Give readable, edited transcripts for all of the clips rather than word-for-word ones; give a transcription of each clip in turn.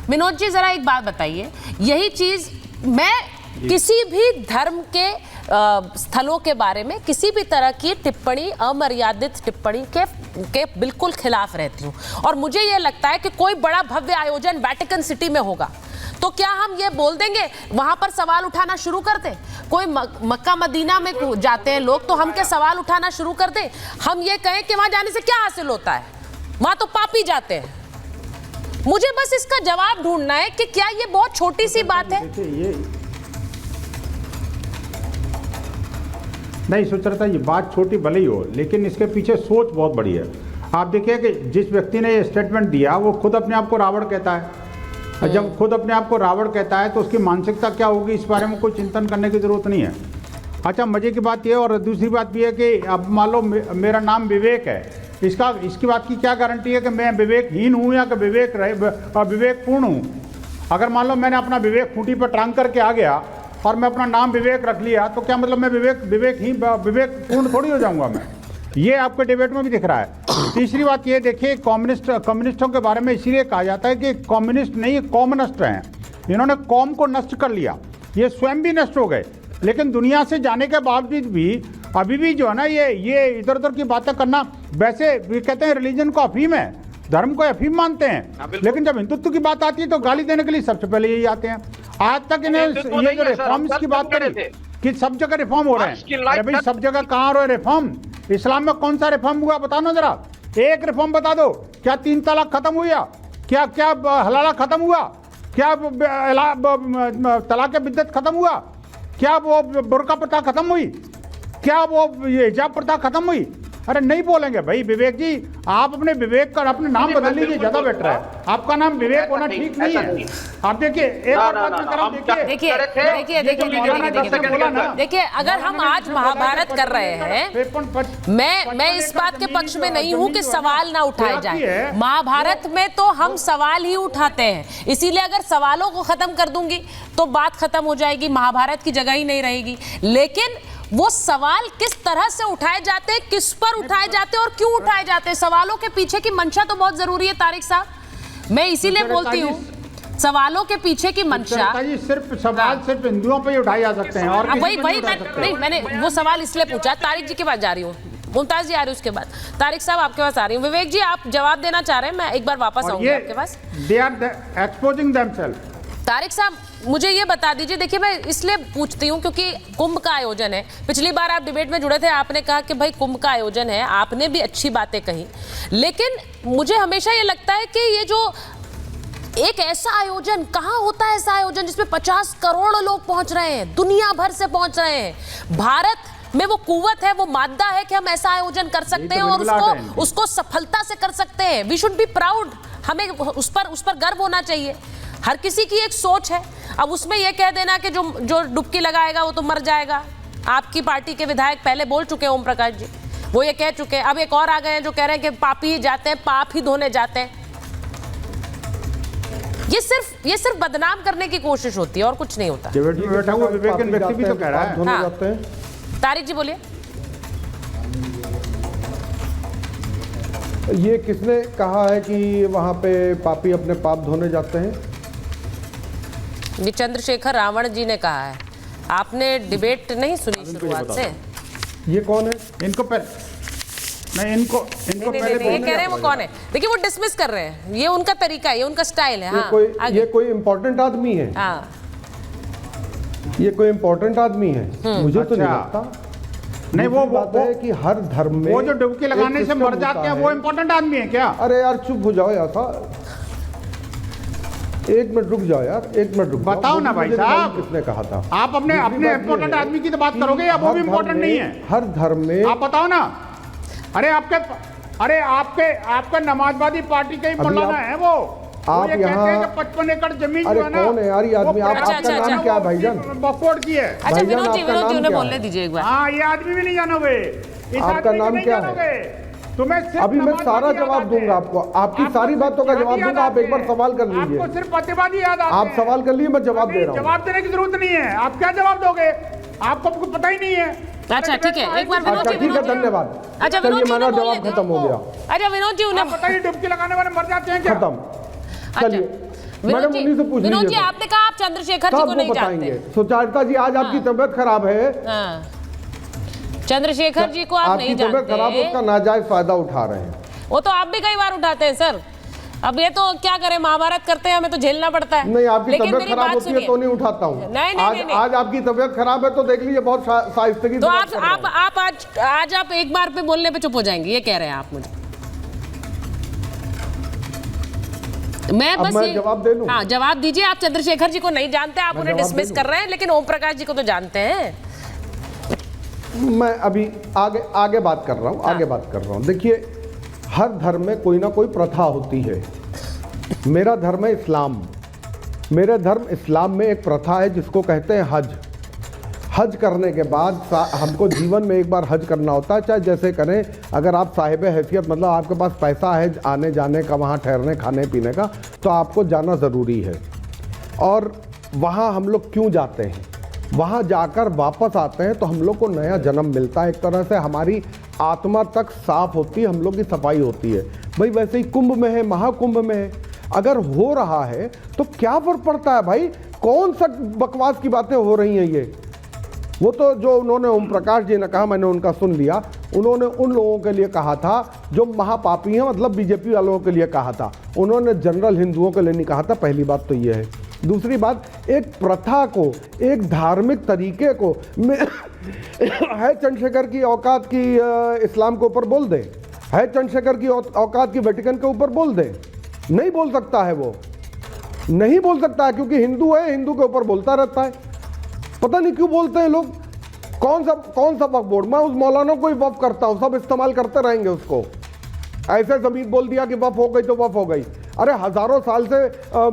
विनोद जी जरा एक बात बताइए, यही चीज मैं किसी भी धर्म के स्थलों के बारे में किसी भी तरह की टिप्पणी, अमर्यादित टिप्पणी के बिल्कुल खिलाफ रहती हूं, और मुझे यह लगता है कि कोई बड़ा भव्य आयोजन वेटिकन सिटी में होगा तो क्या हम ये बोल देंगे, वहां पर सवाल उठाना शुरू कर दें? कोई मक्का मदीना में जाते हैं लोग, तो हम क्या सवाल उठाना शुरू कर दें? हम ये कहें कि वहां जाने से क्या हासिल होता है, वहां तो पापी जाते हैं। मुझे बस इसका जवाब ढूंढना है कि क्या ये बहुत छोटी सी बात है? नहीं सुचरिता, ये बात छोटी भले ही हो, लेकिन इसके पीछे सोच बहुत बड़ी है। आप देखिए कि जिस व्यक्ति ने ये स्टेटमेंट दिया वो खुद अपने आप को रावण कहता है। जब खुद अपने आप को रावण कहता है तो उसकी मानसिकता क्या होगी, इस बारे में कोई चिंतन करने की जरूरत नहीं है। अच्छा, मजे की बात यह, और दूसरी बात भी है कि अब मान लो मेरा नाम विवेक है, इसकी बात की क्या गारंटी है कि मैं विवेकहीन हूँ या कि विवेकपूर्ण हूँ? अगर मान लो मैंने अपना विवेक खूंटी पर टांग करके आ गया और मैं अपना नाम विवेक रख लिया, तो क्या मतलब मैं विवेकपूर्ण थोड़ी हो जाऊंगा मैं? ये आपके डिबेट में भी दिख रहा है। तीसरी बात ये देखिए, कम्युनिस्टों के बारे में इसीलिए कहा जाता है कि कम्युनिस्ट नहीं, कॉमनिस्ट हैं। इन्होंने कॉम को नष्ट कर लिया, ये स्वयं भी नष्ट हो गए, लेकिन दुनिया से जाने के बावजूद भी अभी भी जो है ना ये इधर उधर की बातें करना, वैसे ये कहते हैं रिलीजन को अफीम है, धर्म को अफीम मानते हैं, लेकिन जब हिंदुत्व की बात आती है तो गाली देने के लिए सबसे पहले यही आते हैं। आज तक इन्हें ये जो रिफॉर्म्स की बात करी कि सब जगह रिफॉर्म हो रहे हैं, अरे भाई सब जगह कहाँ हो रहे हैं रिफॉर्म? इस्लाम में कौन सा रिफॉर्म हुआ बताओ ना जरा, एक रिफॉर्म बता दो। क्या 3 तलाक खत्म हुआ? क्या हलाला खत्म हुआ? क्या तलाक बिद्दत खत्म हुआ? क्या वो बुर्का प्रथा खत्म हुई? क्या वो ये हिजाब प्रथा खत्म हुई? अरे नहीं बोलेंगे भाई। विवेक जी, आप अपने विवेक का अपने नाम बदल लीजिए, ज्यादा बेटर है। आपका नाम विवेक होना ठीक नहीं है। आप देखिए, एक और बात मैं करूं, देखिए अगर हम आज महाभारत कर रहे हैं, मैं इस बात के पक्ष में नहीं हूं कि सवाल ना उठाए जाए। महाभारत में तो हम सवाल ही उठाते हैं, इसीलिए अगर सवालों को खत्म कर दूंगी तो बात खत्म हो जाएगी, महाभारत की जगह ही नहीं रहेगी। लेकिन वो सवाल किस तरह से उठाए जाते हैं, किस पर उठाए जाते हैं और क्यों उठाए जाते हैं, सवालों के पीछे की मंशा तो बहुत जरूरी है तारिक साहब। मैं इसीलिए बोलती हूँ सवालों के पीछे की मंशा, सिर्फ सवाल सिर्फ हिंदुओं पे ही उठाए जा सकते हैं और वही मैंने वो सवाल इसलिए पूछा। तारिक जी के पास जा रही हूँ, मुमताज जी आ रही हूँ, उसके बाद तारिक साहब आपके पास आ रही हूँ। विवेक जी आप जवाब देना चाह रहे हैं, मैं एक बार वापस आऊंगी आपके पास। They are exposing themselves. Tariq साहब मुझे ये बता दीजिए, देखिए मैं इसलिए पूछती हूँ क्योंकि कुंभ का आयोजन है। पिछली बार आप डिबेट में जुड़े थे, आपने कहा कि भाई कुंभ का आयोजन है, आपने भी अच्छी बातें कही, लेकिन मुझे हमेशा ये लगता है कि ये जो एक ऐसा आयोजन, कहाँ होता है ऐसा आयोजन जिसमें 50 करोड़ लोग पहुंच रहे हैं, दुनिया भर से पहुंच रहे हैं। भारत में वो कुव्वत है, वो मादा है कि हम ऐसा आयोजन कर सकते हैं और उसको सफलता से कर सकते हैं। वी शुड बी प्राउड, हमें उस पर गर्व होना चाहिए। हर किसी की एक सोच है। अब उसमें यह कह देना कि जो डुबकी लगाएगा वो तो मर जाएगा। आपकी पार्टी के विधायक पहले बोल चुके हैं, ओम प्रकाश जी, वो ये कह चुके हैं। अब एक और आ गए हैं जो कह रहे हैं कि पापी ही जाते हैं, पाप ही धोने जाते हैं। ये सिर्फ बदनाम करने की कोशिश होती है और कुछ नहीं होता। बैठा हुआ विवेकन व्यक्ति भी तो कह रहा है। हाँ। तारिक जी बोलिए। ये किसने कहा है कि वहां पे पापी अपने पाप धोने जाते हैं? ये चंद्रशेखर रावण जी ने कहा है। आपने डिबेट नहीं सुनी शुरुआत से? ये कौन है? इनको पहले ये कह रहे हैं वो कौन है। देखिए वो डिसमिस कर रहे हैं, ये उनका तरीका है, ये उनका स्टाइल है। हाँ, ये कोई इम्पोर्टेंट आदमी है? हाँ, ये कोई इम्पोर्टेंट आदमी है? मुझे तो नहीं लगता। नहीं, वो बात है कि हर धर्म में वो जो डुबकी लगाने से मर जाते हैं वो इम्पोर्टेंट आदमी है क्या? अरे यार चुप हो जाओ यार, एक मिनट रुक जाओ यार, एक मिनट रुक जाओ। बताओ ना भाई साहब, किसने कहा था? आप अपने इम्पोर्टेंट आदमी की तो बात करोगे या वो भी इम्पोर्टेंट नहीं है? हर धर्म में आप बताओ ना। अरे आपके नमाजवादी पार्टी के ही मौलाना है वो। आप यहाँ 55 एकड़ जमीन अरे कौन है यार ये आदमी? आपका नाम क्या है भाईजान? बकवाड़ की है। अच्छा विनोद जी उन्हें बोलने दीजिए एक बार। हाँ, ये आदमी भी नहीं जानोगे। आपका नाम क्या है? तुम्हें अभी मैं सारा जवाब दूंगा आपको, आपकी सारी बातों का जवाब दूंगा। आप एक बार सवाल कर लीजिए। आपको सिर्फ प्रतिवादी याद आते हैं। आप सवाल कर लीजिए, मैं जवाब दे रहा हूँ। जवाब देने की जरूरत नहीं है। आप क्या जवाब दोगे? आपको कुछ पता ही नहीं है। अच्छा ठीक है, एक बार विनोद जी। ठीक है, धन्यवाद। अच्छा चलिए, मेरा जवाब खत्म हो गया। अच्छा विनोद जी, उन्हें बताइए, डुबकी लगाने वाले मर जाते हैं क्या? खत्म। चलिए मैडम उन्हीं से पूछ विनोद जी, लीजिए। आपने कहा आप चंद्रशेखर जी को आपको नहीं बताएंगे। जानते। सुचारिता जी, आज आपकी तबीयत खराब है, हाँ। चंद्रशेखर जी को आप आपकी नहीं तबीयत खराब, जानते, उसका नाजायज फायदा उठा रहे हैं। वो तो आप भी कई बार उठाते हैं सर। अब ये तो क्या करें, महाभारत करते हैं, हमें तो झेलना पड़ता है। नहीं, आपकी लेकिन तबीयत मेरी खराब बात होती है सुनिए। तो नहीं उठाता हूँ। नहीं, नहीं, नहीं, नहीं। आज आपकी तबीयत खराब है तो देख लीजिए, बहुत साहित्यगी तो से बात कर रहे हैं। आप आज आप एक बार पे बोलने पे चुप हो जाएंगे, ये कह रहे हैं आप मुझे। मैं अब बस मैं जवाब दे लूं? हाँ, जवाब दीजिए। आप चंद्रशेखर जी को नहीं जानते, आप मैं उन्हें जवाब दे डिसमिस लूं? कर रहे हैं, लेकिन ओम प्रकाश जी को तो जानते हैं। मैं अभी आगे बात कर रहा हूँ, आगे बात कर रहा हूँ। देखिए, हर धर्म में कोई ना कोई प्रथा होती है। मेरा धर्म है इस्लाम। मेरे धर्म इस्लाम में एक प्रथा है जिसको कहते हैं हज। हज करने के बाद हमको जीवन में एक बार हज करना होता है, चाहे जैसे करें। अगर आप साहिब हैसियत, मतलब आपके पास पैसा है आने जाने का, वहाँ ठहरने खाने पीने का, तो आपको जाना ज़रूरी है। और वहाँ हम लोग क्यों जाते हैं? वहाँ जाकर वापस आते हैं तो हम लोग को नया जन्म मिलता है। एक तरह से हमारी आत्मा तक साफ होती है, हम लोग की सफाई होती है। भाई वैसे ही कुंभ में है, महाकुंभ में है, अगर हो रहा है तो क्या फर्क पड़ता है भाई? कौन सा बकवास की बातें हो रही हैं ये? वो तो जो उन्होंने ओम प्रकाश जी ने कहा, मैंने उनका सुन लिया। उन्होंने उन लोगों के लिए कहा था जो महापापी हैं, मतलब बीजेपी वालों के लिए कहा था। उन्होंने जनरल हिंदुओं के लिए नहीं कहा था। पहली बात तो ये है। दूसरी बात, एक प्रथा को, एक धार्मिक तरीके को है चंद्रशेखर की औकात की इस्लाम के ऊपर बोल दे, है चंद्रशेखर की औकात की वेटिकन के ऊपर बोल दे? नहीं बोल सकता है, वो नहीं बोल सकता है, क्योंकि हिंदू है, हिंदू के ऊपर बोलता रहता है। पता नहीं क्यों बोलते हैं लोग। कौन सा वक्फ बोर्ड? मैं उस मौलाना को ही वक्फ करता हूँ, सब इस्तेमाल करते रहेंगे उसको। ऐसे जमीन बोल दिया कि वक्फ हो गई तो वक्फ हो गई। अरे हजारों साल से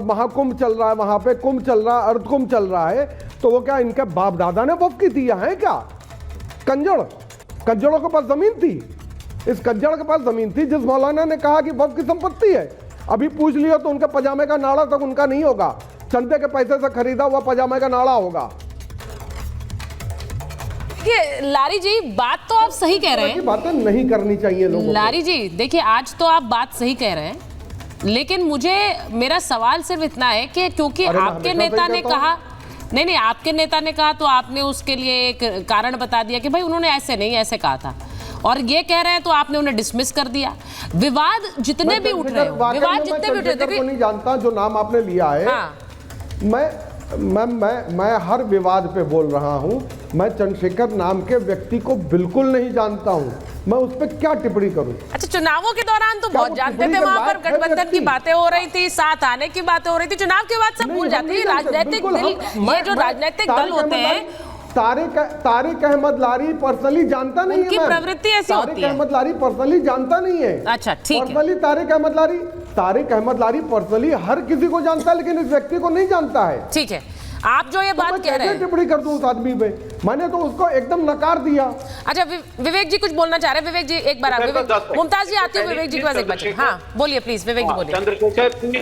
महाकुंभ चल रहा है, वहाँ पे कुंभ चल रहा है, अर्धकुंभ चल रहा है, तो वो क्या इनके बाप दादा ने वक्फ की थी? यहाँ है क्या कंजड़ों के पास जमीन थी? इस कंजड़ के पास जमीन थी जिस मौलाना ने कहा कि वक्फ की संपत्ति है। अभी पूछ लियो तो उनके पजामे का नाड़ा तक उनका नहीं होगा, चंदे के पैसे से खरीदा हुआ पजामे का नाड़ा होगा। लारी जी, बात तो आप सही कह रहे हैं, बातें नहीं करनी चाहिए लोगों को। लारी जी देखिए, आज तो आप बात सही कह रहे हैं, लेकिन मुझे मेरा सवाल सिर्फ इतना है कि क्योंकि आपके नेता ने कहा, नहीं, आपके नेता ने कहा तो आपने उसके लिए एक कारण बता दिया कि भाई उन्होंने ऐसे नहीं, ऐसे कहा था, और ये कह रहे हैं तो आपने उन्हें डिसमिस कर दिया। विवाद जितने भी उठ रहे हैं, विवाद जितने भी उठ रहे हैं, नहीं जानता जो नाम आपने लिया है। हाँ। मैं हर विवाद पे बोल रहा हूं। मैं चंद्रशेखर नाम के व्यक्ति को बिल्कुल नहीं जानता हूं, मैं उस पर क्या टिप्पणी करूं? अच्छा, चुनावों के दौरान तो बहुत जानते थे, वहां पर गठबंधन की बातें हो रही थी, साथ आने की बातें हो रही थी, चुनाव के बाद सब भूल जाते हैं। राजनीतिक दल, ये जो राजनीतिक दल होते हैं, तारिक अहमद लारी पर्सनली जानता नहीं है, उनकी प्रवृत्ति ऐसी होती है। तारिक अहमद लारी पर्सनली जानता नहीं है। अच्छा, ठीक है। पर्सनली तारिक अहमद लारी पर्सनली हर किसी को जानता है, लेकिन इस व्यक्ति को नहीं जानता है। ठीक है, आप जो ये बात कह रहे हैं, टिप्पणी कर दूं उस आदमी पे? मैंने तो उसको एकदम नकार दिया। अच्छा, विवेक जी कुछ बोलना चाह रहे हैं। विवेक जी एक बार, मुमताज जी आती है, विवेक जी के पास एक बार। हाँ बोलिए प्लीज, विवेक जी बोलिए।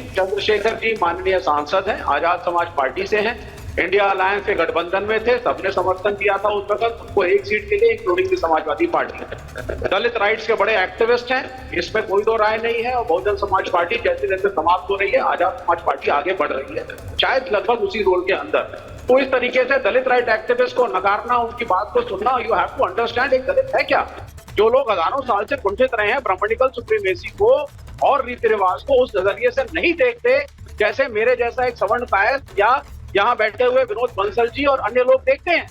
चंद्रशेखर जी माननीय सांसद हैं, आजाद समाज पार्टी से हैं, इंडिया अलायंस के गठबंधन में थे, सबने समर्थन किया था उस वक्त उनको एक सीट के लिए, including the Samajwadi party. Dalit rights के बड़े एक्टिविस्ट हैं, इसमें कोई दो राय नहीं है। और बहुजन समाज पार्टी जैसे जैसे समाप्त हो रही है, आजाद समाज पार्टी आगे बढ़ रही है, शायद लगभग उसी रोल के अंदर। तो इस तरीके से दलित राइट एक्टिविस्ट को नकारना, उनकी बात को सुनना, यू हैव टू अंडरस्टैंड एक दलित है क्या। जो लोग हजारों साल से कुंठित रहे हैं ब्राह्मणिकल सुप्रीमेसी को और रीति रिवाज को उस नजरिए से नहीं देखते, जैसे मेरे जैसा एक सवर्ण कायस्थ या यहाँ बैठे हुए विनोद बंसल जी और अन्य लोग देखते हैं।